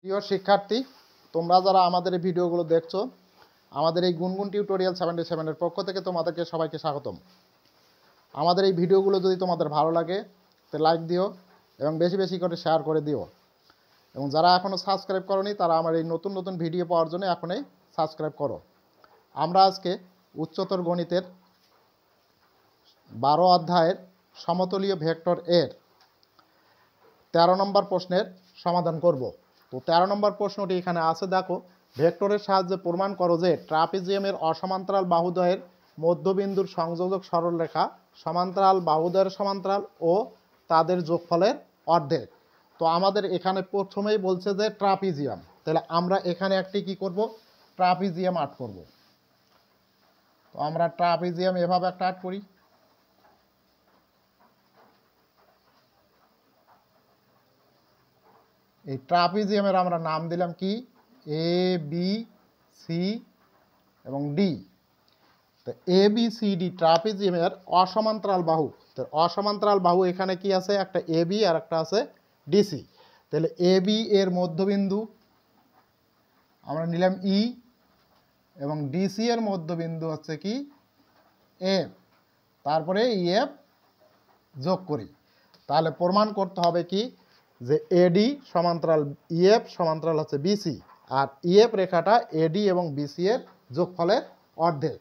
প্রিয় শিক্ষার্থী, তোমরা যারা আমাদের এই ভিডিওগুলো দেখছো, আমাদের এই গুনগুন টিউটোরিয়াল 77 এর পক্ষ থেকে তোমাদেরকে সবাইকে স্বাগতম। আমাদের এই ভিডিওগুলো যদি তোমাদের ভালো লাগে তো লাইক দিও এবং বেশি বেশি করে শেয়ার করে দিও। এবং যারা এখনও সাবস্ক্রাইব করোনি তারা আমার এই নতুন নতুন ভিডিও পাওয়ার জন্য এখনই সাবস্ক্রাইব করো। আমরা আজকে উচ্চতর গণিতের 12 অধ্যায়ের সমতলীয় ভেক্টর এর 13 নম্বর প্রশ্নের সমাধান করব। তো 13 নম্বর প্রশ্নটি এখানে আছে, দেখো, ভেক্টরের সাহায্যে প্রমাণ করো যে ট্রাপিজিয়ামের অসমান্তরাল বাহুদ্বয়ের মধ্যবিন্দুর সংযোজক সরলরেখা সমান্তরাল বাহুদ্বয়ের সমান্তরাল ও তাদের যোগফলের অর্ধেক। তো আমাদের এখানে প্রথমেই বলছে যে ট্রাপিজিয়াম, তাহলে আমরা এখানে একটি কি করব, ট্রাপিজিয়াম আর্ট করব। তো আমরা ট্রাপিজিয়াম এভাবে একটা আর্ট করি। এই ট্রাপিজিয়ামের আমরা নাম দিলাম কি, এ বি সি এবং ডি। তো এ বি সি ডি ট্রাপিজিয়ামের অসমান্তরাল বাহু। তো অসমান্তরাল বাহু এখানে কি আছে, একটা এ বি আর একটা আছে ডিসি। তাহলে এ বি এর মধ্যবিন্দু আমরা নিলাম ই এবং ডিসি এর মধ্যবিন্দু হচ্ছে কি এফ, তারপরে ইএফ যোগ করি। তাহলে প্রমাণ করতে হবে কি যে এডি সমান্তরাল ইএফ সমান্তরাল হচ্ছে বিসি, আর ইএফ রেখাটা এডি এবং বিসি এর যোগফলের অর্ধেক।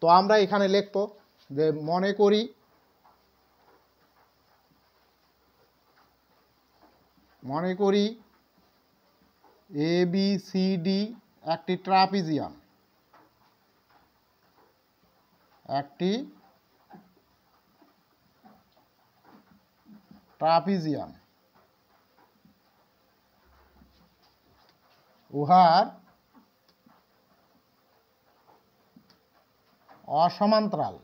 তো আমরা এখানে লিখব যে মনে করি এ বি সি ডি একটি ট্রাপিজিয়াম, উহার অসমান্তরাল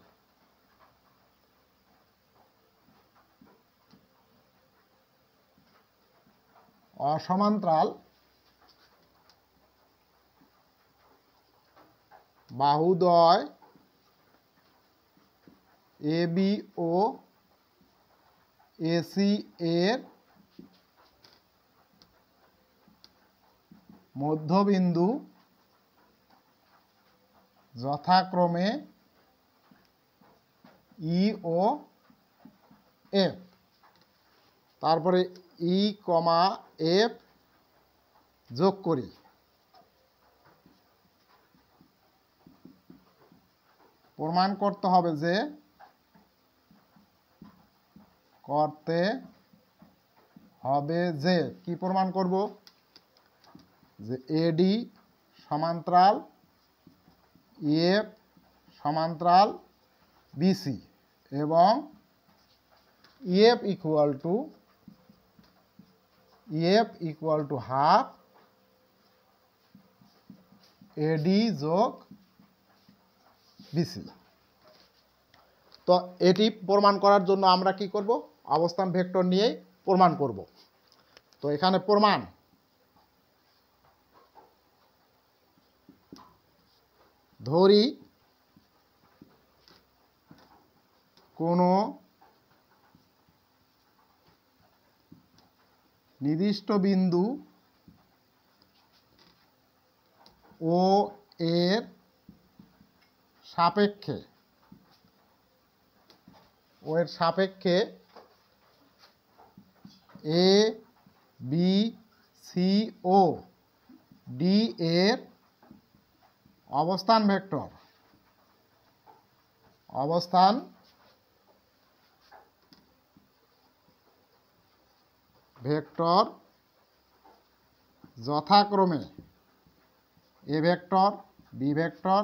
বাহুদ্বয় এ বি ও এসি এর মধ্যবিন্দু যথাক্রমে ই ও এফ, তারপরে ই কমা এফ যোগ করি। প্রমাণ করতে হবে যে কি প্রমাণ করব, যে এডি সমান্তরাল ইএফ সমান্তরাল বিসি এবং EF equal to half AD যোগ বিসি। তো এটি প্রমাণ করার জন্য আমরা কি করব, অবস্থান ভেক্টর নিয়েই প্রমাণ করব। তো এখানে প্রমাণ, ধরি কোনো নির্দিষ্ট বিন্দু ও এর সাপেক্ষে এ বি সি ও ডি এর অবস্থান ভেক্টর যথাক্রমে A vector, B vector,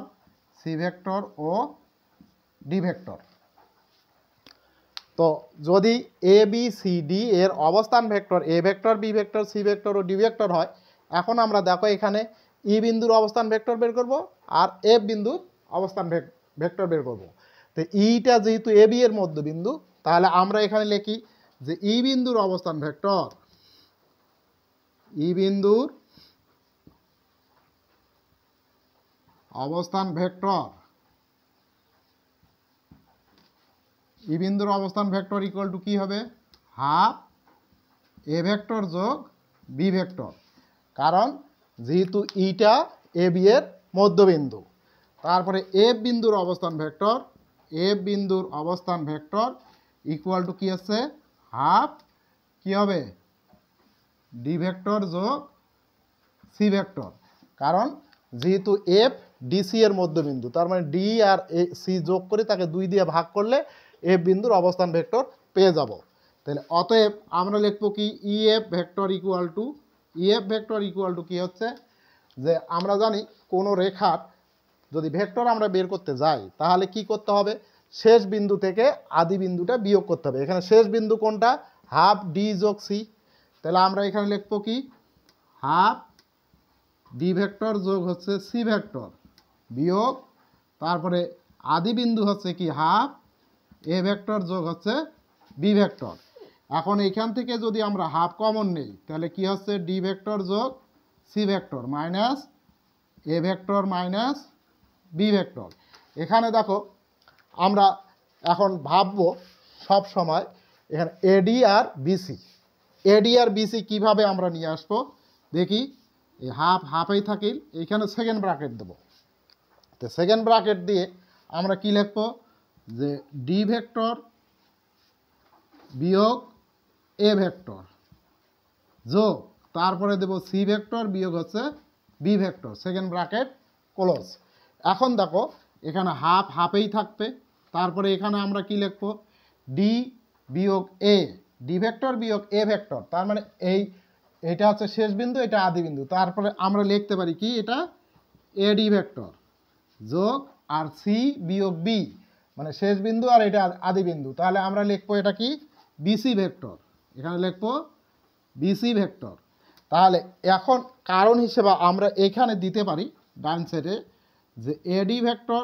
C vector ও ডি ভেক্টর। তো যদি এ বি সি ডি এর অবস্থান vector A vector, B vector, C vector ও ডি ভেক্টর হয়, এখন আমরা দেখো এখানে ই বিন্দুর অবস্থান ভেক্টর বের করব আর এফ বিন্দুর অবস্থান ভেক্টর বের করব। তো ইটা যেহেতু এ বি এর মধ্যবিন্দু, তাহলে আমরা এখানে লিখি যে ই বিন্দুর অবস্থান ভেক্টর ই বিন্দুর অবস্থান ভেক্টর ইকুয়াল টু কি হবে, হাফ এ ভেক্টর যোগ বি ভেক্টর। কারণ যেহেতু ইটা এ বি এর মধ্যবিন্দু। তারপরে এফ বিন্দুর অবস্থান ভেক্টর, এফ বিন্দুর অবস্থান ভেক্টর ইকুয়াল টু কি আছে, হাফ কি হবে, ডি ভেক্টর যোগ সি ভেক্টর। কারণ যেহেতু এফ ডিসি এর মধ্যবিন্দু, তার মানে ডি আর সি যোগ করে তাকে 2 দিয়ে ভাগ করলে এফ বিন্দুর অবস্থান ভেক্টর পেয়ে যাব। তাহলে অতএব আমরা লিখবো কি, EF vector equal two, EF vector equal two কি হচ্ছে, যে আমরা জানি কোনো রেখার যদি ভেক্টর আমরা বের করতে যাই তাহলে কি করতে হবে, শেষ বিন্দু থেকে আদি বিন্দুটা বিয়োগ করতে হবে। এখানে শেষ বিন্দু কোনটা, হাফ ডি যোগ সি। তাহলে আমরা এখানে লিখবো কি, হাফ ডি ভেক্টর যোগ হচ্ছে সি ভেক্টর বিয়োগ, তারপরে আদি বিন্দু হচ্ছে কি হাফ এ ভেক্টর যোগ হচ্ছে বি ভেক্টর। এখন এখান থেকে যদি আমরা হাফ কমন নেই তাহলে কি হচ্ছে, ডি ভেক্টর যোগ C vector minus A vector minus B vector. এখানে দেখো আমরা এখন ভাববো সব সময় এখানে এডি আর বিসি, এডি আর বিসি কীভাবে আমরা নিয়ে আসবো দেখি। এই হাফ হাফেই থাকি, এইখানে সেকেন্ড ব্র্যাকেট দেবো। তো সেকেন্ড ব্র্যাকেট দিয়ে আমরা কি লিখবো, যে ডি ভেক্টর বিয়োগ এ ভেক্টর যোগ, তারপরে দেব সি ভেক্টর বিয়োগ হচ্ছে B vector, second bracket close. এখন দেখো এখানে হাফ হাফেই থাকবে, তারপরে এখানে আমরা কি লিখবো, ডি বিয়োগ এ, ডি ভেক্টর বিয়োগ এ ভেক্টর, তার মানে এইটা হচ্ছে শেষ বিন্দু, এটা আদি বিন্দু। তারপরে আমরা লিখতে পারি কি, এটা এ ডি ভেক্টর যোগ আর সি বিয়োগ বি, মানে শেষ বিন্দু আর এটা আদি বিন্দু। তাহলে আমরা লিখবো এটা কি, বিসি ভেক্টর, এখানে লিখবো বিসি ভেক্টর। তাহলে এখন কারণ হিসেবে আমরা এখানে দিতে পারি ডান সাইডে, যে এডি ভেক্টর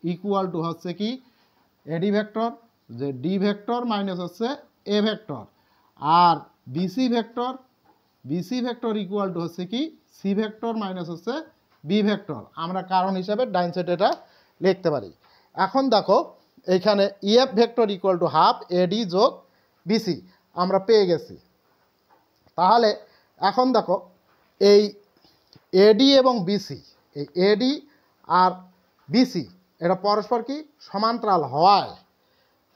ইকুয়াল টু হচ্ছে কি, এডি ভেক্টর যে ডি ভেক্টর মাইনাস হচ্ছে এ ভেক্টর, আর BC vector, BC vector equal to হচ্ছে কি, সি ভেক্টর মাইনাস হচ্ছে বি ভেক্টর। আমরা কারণ হিসাবে ডান সাইডে এটা লিখতে পারি। এখন দেখো এইখানে EF vector equal to half AD যোগ বিসি আমরা পেয়ে গেছি। তাহলে এখন দেখো এই এডি এবং বিসি, এই এডি আর বিসি এটা পরস্পর কি সমান্তরাল হওয়ায়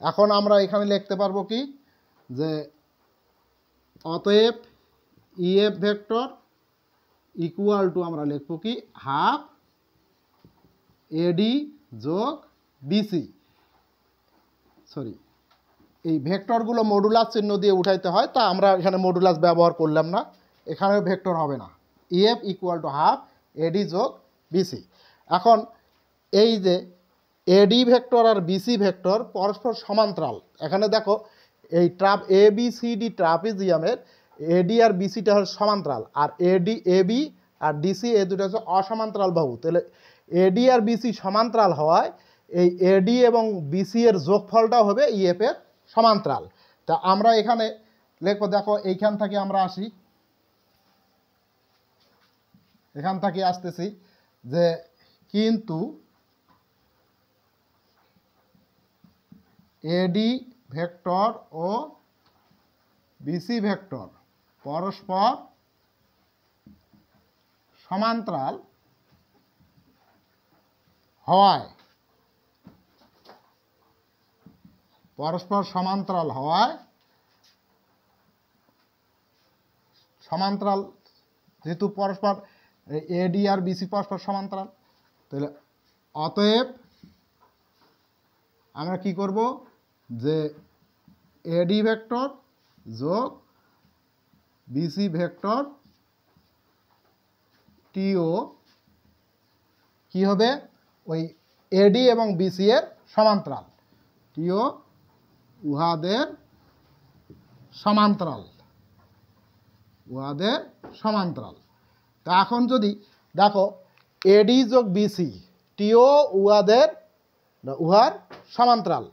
এখন আমরা এখানে লিখতে পারবো কি, যে অতএব ইএফ ভেক্টর ইকুয়াল টু আমরা লিখবো কি, হাফ এডি যোগ বিসি। সরি, এই ভেক্টরগুলো মডুলাস চিহ্ন দিয়ে উঠাইতে হয়, তা আমরা এখানে মডুলাস ব্যবহার করলাম না, এখানেও ভেক্টর হবে না। EF equal to half AD যোগ বিসি। এখন এই যে এডি ভেক্টর আর বিসি ভেক্টর পরস্পর সমান্তরাল, এখানে দেখো এই এ বি সি ডি ট্রাপিজিয়ামের এডি আর বিসিটা হচ্ছে সমান্তরাল, আর এডি এবি আর ডিসি এই দুটো হচ্ছে অসমান্তরাল বাহু। তাহলে এডি আর বিসি সমান্তরাল হওয়ায় এই এডি এবং বিসি এর যোগফলটাও হবে ইএফ এর সমান্তরাল। তা আমরা এখানে লিখবো, দেখো এইখান থেকে আমরা আসি, এখান থেকে আসতেছি, যে কিন্তু এডি ভেক্টর ও বিসি ভেক্টর পরস্পর সমান্তরাল হওয়ায়, পরস্পর সমান্তরাল হওয়ায়, সমান্তরাল যেহেতু পরস্পর এডি আর বিসি পরস্পর সমান্তরাল, তাহলে অতএব আমরা কি করব, যে এডি ভেক্টর যোগ বিসি ভেক্টর টিও কি হবে, ওই এডি এবং বিসি এর সমান্তরাল, টিও উহাদের সমান্তরাল, উহাদের সমান্তরাল। তা এখন যদি দেখো এডি যোগ বিসি টিও উহার সমান্তরাল,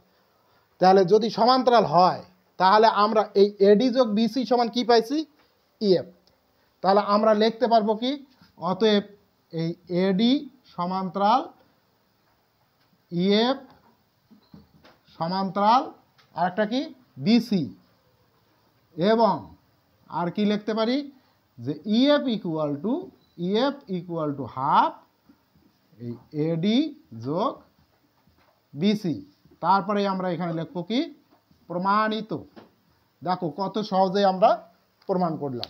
তাহলে যদি সমান্তরাল হয় তাহলে আমরা এই এডি যোগ বিসি সমান কি পাইছি, ইএফ। তাহলে আমরা লিখতে পারবো কি, অতএব এই এডি সমান্তরাল ইএফ সমান্তরাল আরেকটা কি বিসি, এবং আর কি লিখতে পারি, যে ইএফ ইকুয়াল টু হাফ এই এডি যোগ বিসি। তারপরে আমরা এখানে লিখবো কি প্রমাণিত। দেখো কত সহজে আমরা প্রমাণ করলাম।